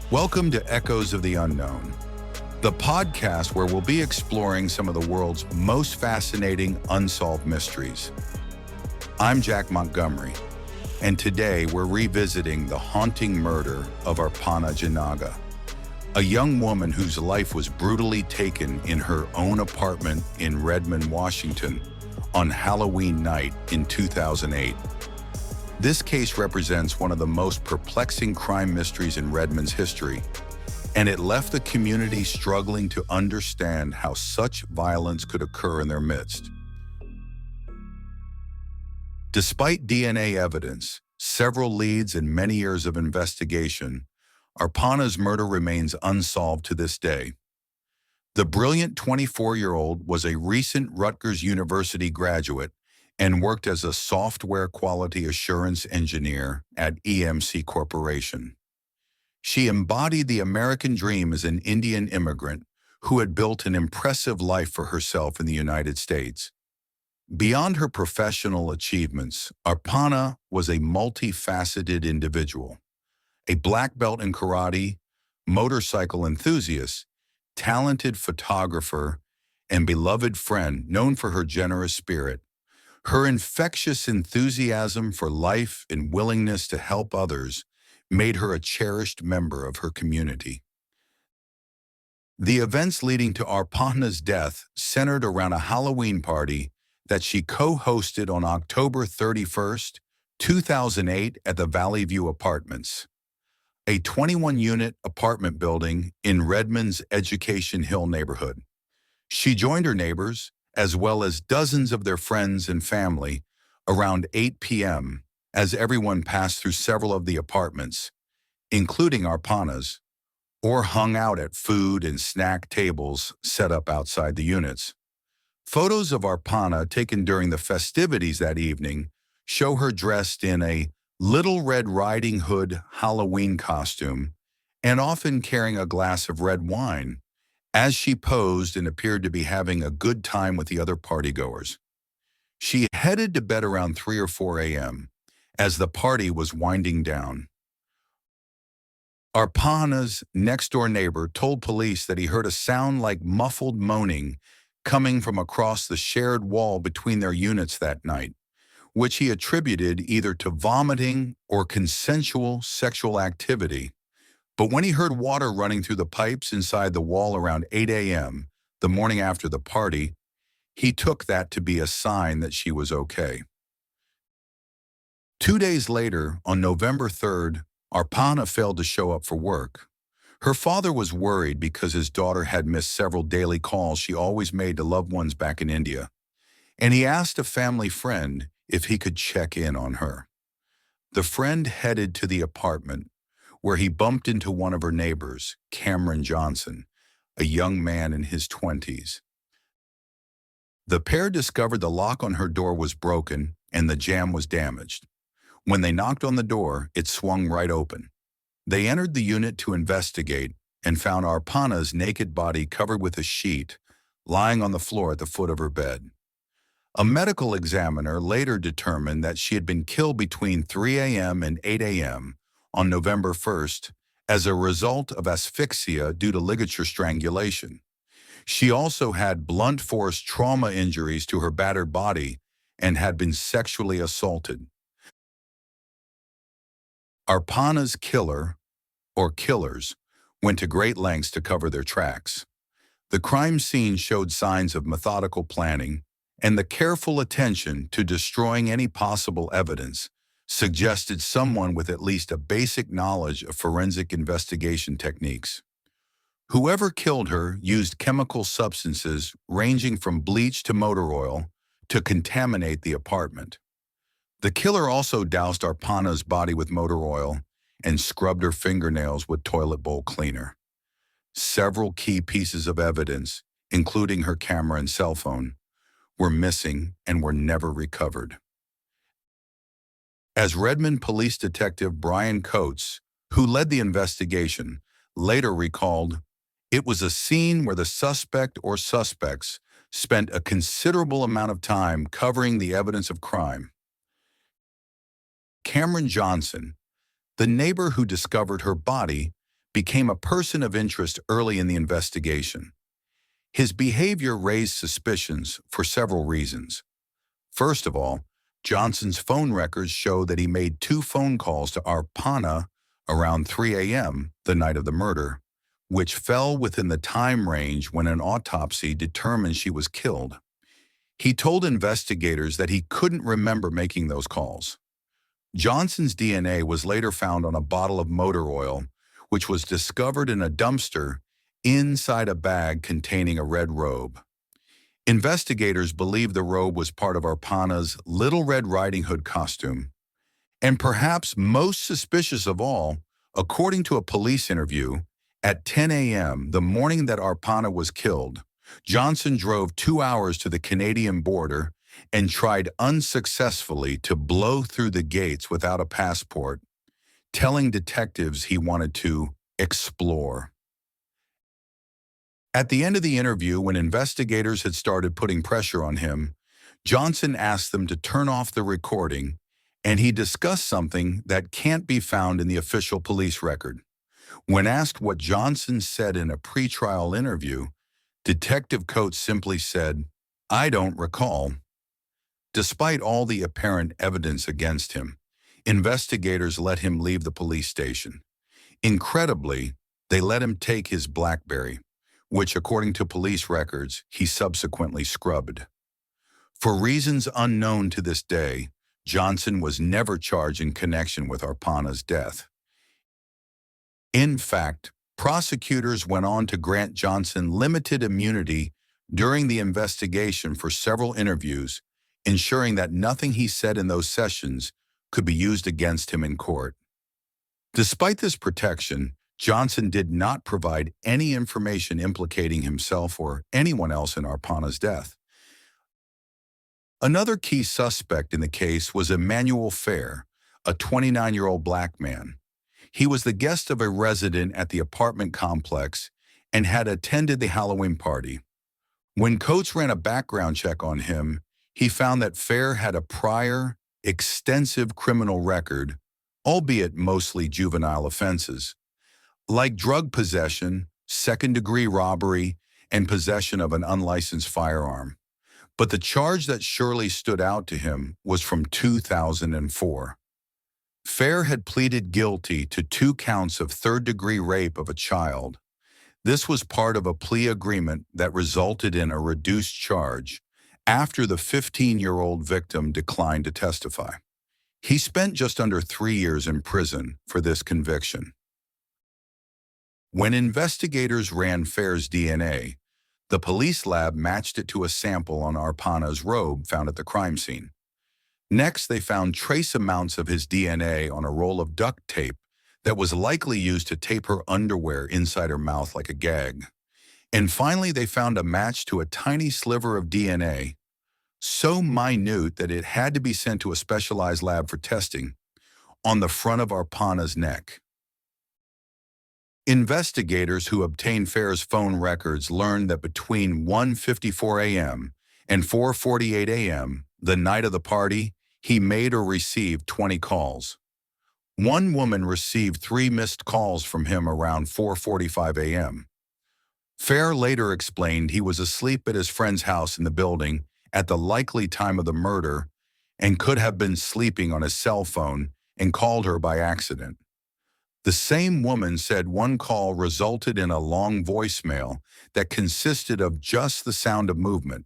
Welcome to Echoes of the Unknown, the podcast where we'll be exploring some of the world's most fascinating unsolved mysteries. I'm Jack Montgomery, and today we're revisiting the haunting murder of Arpana Jinaga, a young woman whose life was brutally taken in her own apartment in Redmond, Washington, on Halloween night in 2008. This case represents one of the most perplexing crime mysteries in Redmond's history, and it left the community struggling to understand how such violence could occur in their midst. Despite DNA evidence, several leads, and many years of investigation, Arpana's murder remains unsolved to this day. The brilliant 24-year-old was a recent Rutgers University graduate and worked as a software quality assurance engineer at EMC Corporation. She embodied the American dream as an Indian immigrant who had built an impressive life for herself in the United States. Beyond her professional achievements, Arpana was a multifaceted individual. A black belt in karate, motorcycle enthusiast, talented photographer, and beloved friend known for her generous spirit. Her infectious enthusiasm for life and willingness to help others made her a cherished member of her community. The events leading to Arpana's death centered around a Halloween party that she co-hosted on October 31st, 2008 at the Valley View Apartments, a 21-unit apartment building in Redmond's Education Hill neighborhood. She joined her neighbors, as well as dozens of their friends and family, around 8 p.m. as everyone passed through several of the apartments, including Arpana's, or hung out at food and snack tables set up outside the units. Photos of Arpana taken during the festivities that evening show her dressed in a Little Red Riding Hood Halloween costume and often carrying a glass of red wine, as she posed and appeared to be having a good time with the other partygoers. She headed to bed around 3 or 4 a.m. as the party was winding down. Arpana's next-door neighbor told police that he heard a sound like muffled moaning coming from across the shared wall between their units that night, which he attributed either to vomiting or consensual sexual activity. But when he heard water running through the pipes inside the wall around 8 a.m., the morning after the party, he took that to be a sign that she was okay. 2 days later, on November 3rd, Arpana failed to show up for work. Her father was worried because his daughter had missed several daily calls she always made to loved ones back in India, and he asked a family friend if he could check in on her. The friend headed to the apartment, where he bumped into one of her neighbors, Cameron Johnson, a young man in his 20s. The pair discovered the lock on her door was broken and the jamb was damaged. When they knocked on the door, it swung right open. They entered the unit to investigate and found Arpana's naked body covered with a sheet, lying on the floor at the foot of her bed. A medical examiner later determined that she had been killed between 3 a.m. and 8 a.m. on November 1st as a result of asphyxia due to ligature strangulation. She also had blunt force trauma injuries to her battered body and had been sexually assaulted. Arpana's killer, or killers, went to great lengths to cover their tracks. The crime scene showed signs of methodical planning, and the careful attention to destroying any possible evidence suggested someone with at least a basic knowledge of forensic investigation techniques. Whoever killed her used chemical substances ranging from bleach to motor oil to contaminate the apartment. The killer also doused Arpana's body with motor oil and scrubbed her fingernails with toilet bowl cleaner. Several key pieces of evidence, including her camera and cell phone, were missing and were never recovered. As Redmond Police Detective Brian Coates, who led the investigation, later recalled, it was a scene where the suspect or suspects spent a considerable amount of time covering the evidence of crime. Cameron Johnson, the neighbor who discovered her body, became a person of interest early in the investigation. His behavior raised suspicions for several reasons. First of all, Johnson's phone records show that he made 2 phone calls to Arpana around 3 a.m. the night of the murder, which fell within the time range when an autopsy determined she was killed. He told investigators that he couldn't remember making those calls. Johnson's DNA was later found on a bottle of motor oil, which was discovered in a dumpster inside a bag containing a red robe. Investigators believe the robe was part of Arpana's Little Red Riding Hood costume. And perhaps most suspicious of all, according to a police interview, at 10 a.m. the morning that Arpana was killed, Johnson drove 2 hours to the Canadian border and tried unsuccessfully to blow through the gates without a passport, telling detectives he wanted to explore. At the end of the interview, when investigators had started putting pressure on him, Johnson asked them to turn off the recording, and he discussed something that can't be found in the official police record. When asked what Johnson said in a pretrial interview, Detective Coates simply said, "I don't recall." Despite all the apparent evidence against him, investigators let him leave the police station. Incredibly, they let him take his BlackBerry, which, according to police records, he subsequently scrubbed. For reasons unknown to this day, Johnson was never charged in connection with Arpana's death. In fact, prosecutors went on to grant Johnson limited immunity during the investigation for several interviews, ensuring that nothing he said in those sessions could be used against him in court. Despite this protection, Johnson did not provide any information implicating himself or anyone else in Arpana's death. Another key suspect in the case was Emmanuel Fair, a 29-year-old black man. He was the guest of a resident at the apartment complex and had attended the Halloween party. When Coates ran a background check on him, he found that Fair had a prior, extensive criminal record, albeit mostly juvenile offenses, like drug possession, second-degree robbery, and possession of an unlicensed firearm. But the charge that surely stood out to him was from 2004. Fair had pleaded guilty to 2 counts of third-degree rape of a child. This was part of a plea agreement that resulted in a reduced charge after the 15-year-old victim declined to testify. He spent just under 3 years in prison for this conviction. When investigators ran Fair's DNA, the police lab matched it to a sample on Arpana's robe found at the crime scene. Next, they found trace amounts of his DNA on a roll of duct tape that was likely used to tape her underwear inside her mouth like a gag. And finally, they found a match to a tiny sliver of DNA, so minute that it had to be sent to a specialized lab for testing, on the front of Arpana's neck. Investigators who obtained Fair's phone records learned that between 1:54 a.m. and 4:48 a.m., the night of the party, he made or received 20 calls. One woman received 3 missed calls from him around 4:45 a.m. Fair later explained he was asleep at his friend's house in the building at the likely time of the murder and could have been sleeping on his cell phone and called her by accident. The same woman said one call resulted in a long voicemail that consisted of just the sound of movement.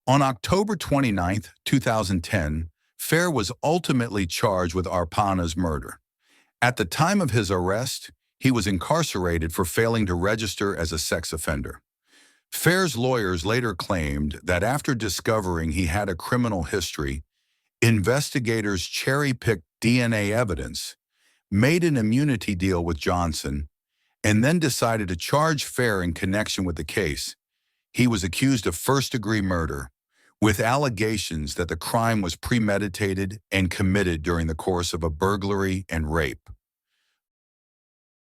On October 29, 2010, Fair was ultimately charged with Arpana's murder. At the time of his arrest, he was incarcerated for failing to register as a sex offender. Fair's lawyers later claimed that after discovering he had a criminal history, investigators cherry-picked DNA evidence, made an immunity deal with Johnson, and then decided to charge Fair in connection with the case. He was accused of first-degree murder, with allegations that the crime was premeditated and committed during the course of a burglary and rape.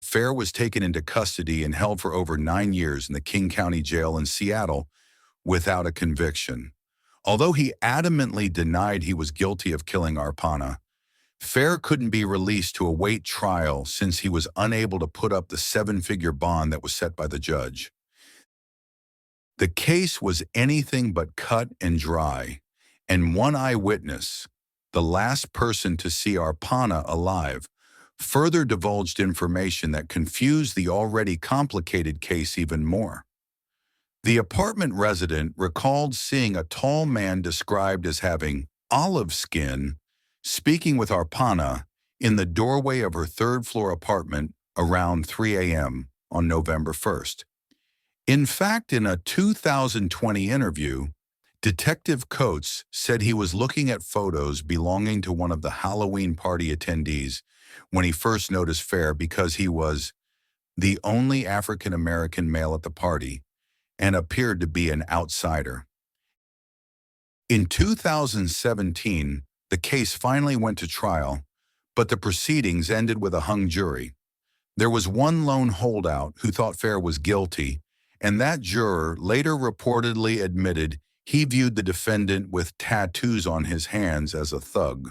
Fair was taken into custody and held for over 9 years in the King County Jail in Seattle without a conviction. Although he adamantly denied he was guilty of killing Arpana, Fair couldn't be released to await trial since he was unable to put up the seven-figure bond that was set by the judge. The case was anything but cut and dry, and one eyewitness, the last person to see Arpana alive, further divulged information that confused the already complicated case even more. The apartment resident recalled seeing a tall man described as having olive skin speaking with Arpana in the doorway of her third-floor apartment around 3 a.m. on November 1st. In fact, in a 2020 interview, Detective Coates said he was looking at photos belonging to one of the Halloween party attendees when he first noticed Fair because he was the only African-American male at the party and appeared to be an outsider. In 2017, the case finally went to trial, but the proceedings ended with a hung jury. There was one lone holdout who thought Fair was guilty, and that juror later reportedly admitted he viewed the defendant with tattoos on his hands as a thug.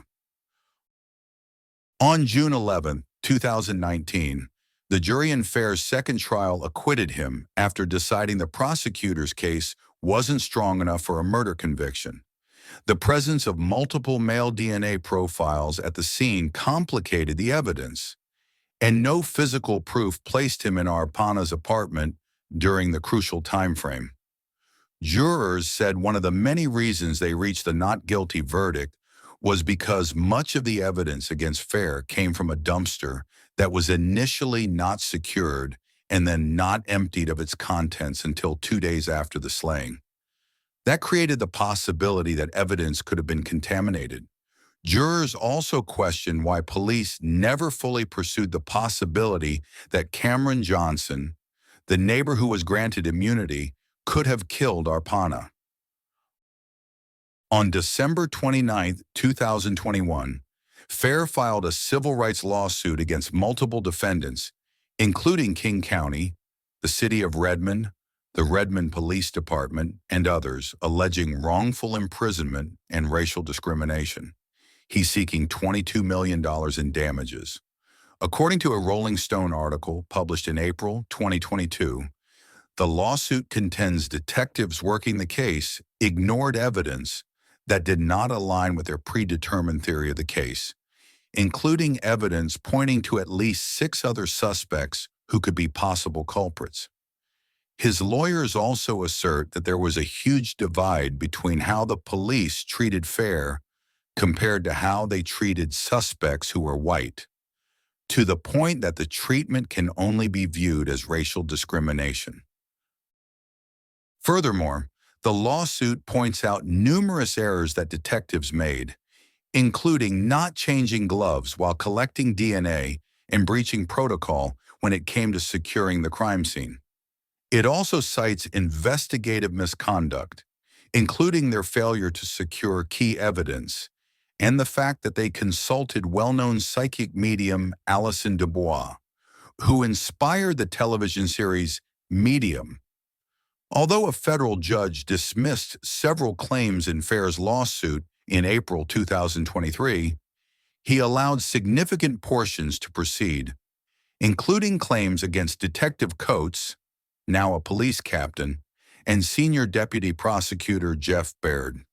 On June 11, 2019, the jury in Fair's second trial acquitted him after deciding the prosecutor's case wasn't strong enough for a murder conviction. The presence of multiple male DNA profiles at the scene complicated the evidence, and no physical proof placed him in Arpana's apartment during the crucial time frame. Jurors said one of the many reasons they reached the not guilty verdict was because much of the evidence against Fair came from a dumpster that was initially not secured and then not emptied of its contents until 2 days after the slaying. That created the possibility that evidence could have been contaminated. Jurors also questioned why police never fully pursued the possibility that Cameron Johnson, the neighbor who was granted immunity, could have killed Arpana. On December 29, 2021, Fair filed a civil rights lawsuit against multiple defendants, including King County, the city of Redmond, the Redmond Police Department, and others, alleging wrongful imprisonment and racial discrimination. He's seeking $22 million in damages. According to a Rolling Stone article published in April 2022, the lawsuit contends detectives working the case ignored evidence that did not align with their predetermined theory of the case, including evidence pointing to at least 6 other suspects who could be possible culprits. His lawyers also assert that there was a huge divide between how the police treated Fair compared to how they treated suspects who were white, to the point that the treatment can only be viewed as racial discrimination. Furthermore, the lawsuit points out numerous errors that detectives made, including not changing gloves while collecting DNA and breaching protocol when it came to securing the crime scene. It also cites investigative misconduct, including their failure to secure key evidence, and the fact that they consulted well-known psychic medium Alison Dubois, who inspired the television series Medium. Although a federal judge dismissed several claims in Fair's lawsuit in April 2023, he allowed significant portions to proceed, including claims against Detective Coates, now a police captain, and Senior Deputy Prosecutor Jeff Baird.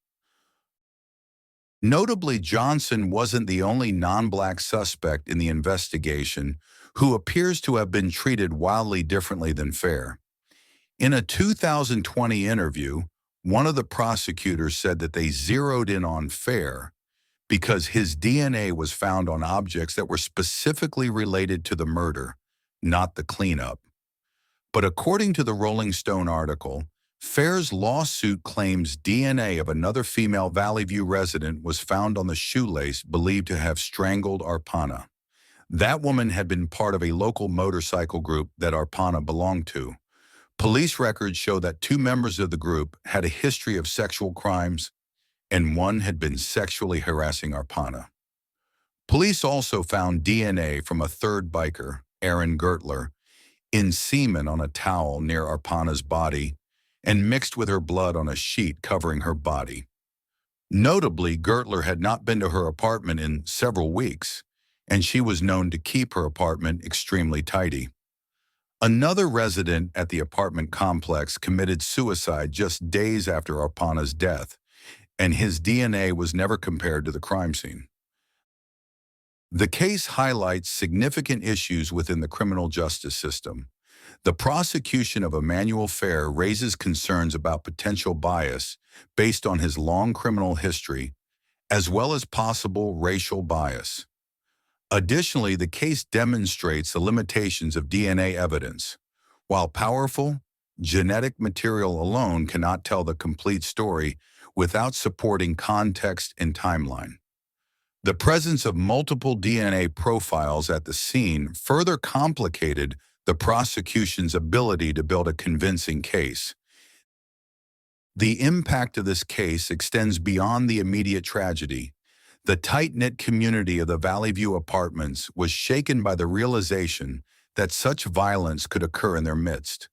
Notably, Johnson wasn't the only non-black suspect in the investigation who appears to have been treated wildly differently than Fair. In a 2020 interview, one of the prosecutors said that they zeroed in on Fair because his DNA was found on objects that were specifically related to the murder, not the cleanup. But according to the Rolling Stone article, Fair's lawsuit claims DNA of another female Valley View resident was found on the shoelace believed to have strangled Arpana. That woman had been part of a local motorcycle group that Arpana belonged to. Police records show that 2 members of the group had a history of sexual crimes, and one had been sexually harassing Arpana. Police also found DNA from a third biker, Aaron Gertler, in semen on a towel near Arpana's body and mixed with her blood on a sheet covering her body. Notably, Gertler had not been to her apartment in several weeks, and she was known to keep her apartment extremely tidy. Another resident at the apartment complex committed suicide just days after Arpana's death, and his DNA was never compared to the crime scene. The case highlights significant issues within the criminal justice system. The prosecution of Emmanuel Fair raises concerns about potential bias based on his long criminal history, as well as possible racial bias. Additionally, the case demonstrates the limitations of DNA evidence. While powerful, genetic material alone cannot tell the complete story without supporting context and timeline. The presence of multiple DNA profiles at the scene further complicated the prosecution's ability to build a convincing case. The impact of this case extends beyond the immediate tragedy. The tight-knit community of the Valley View apartments was shaken by the realization that such violence could occur in their midst.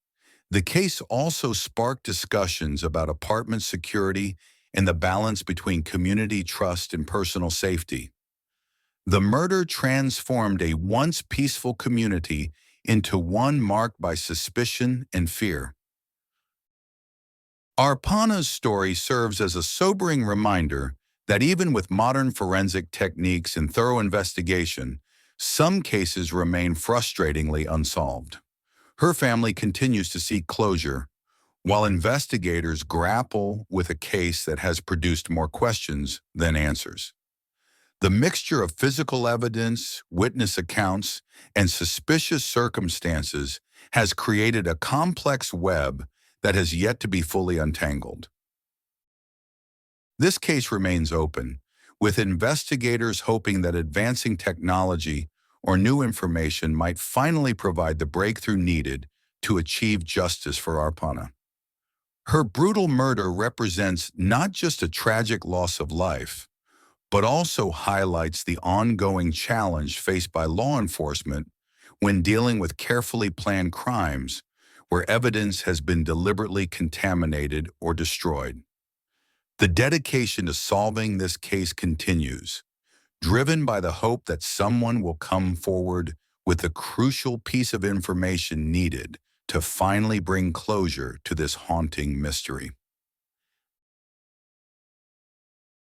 The case also sparked discussions about apartment security and the balance between community trust and personal safety. The murder transformed a once peaceful community into one marked by suspicion and fear. Arpana's story serves as a sobering reminder that even with modern forensic techniques and thorough investigation, some cases remain frustratingly unsolved. Her family continues to seek closure, while investigators grapple with a case that has produced more questions than answers. The mixture of physical evidence, witness accounts, and suspicious circumstances has created a complex web that has yet to be fully untangled. This case remains open, with investigators hoping that advancing technology or new information might finally provide the breakthrough needed to achieve justice for Arpana. Her brutal murder represents not just a tragic loss of life, but also highlights the ongoing challenge faced by law enforcement when dealing with carefully planned crimes where evidence has been deliberately contaminated or destroyed. The dedication to solving this case continues, driven by the hope that someone will come forward with the crucial piece of information needed to finally bring closure to this haunting mystery.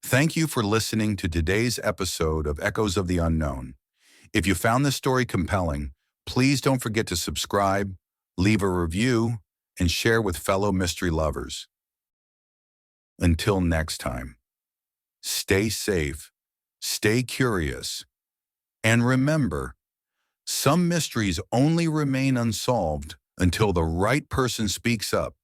Thank you for listening to today's episode of Echoes of the Unknown. If you found this story compelling, please don't forget to subscribe, leave a review, and share with fellow mystery lovers. Until next time, stay safe, stay curious, and remember, some mysteries only remain unsolved until the right person speaks up.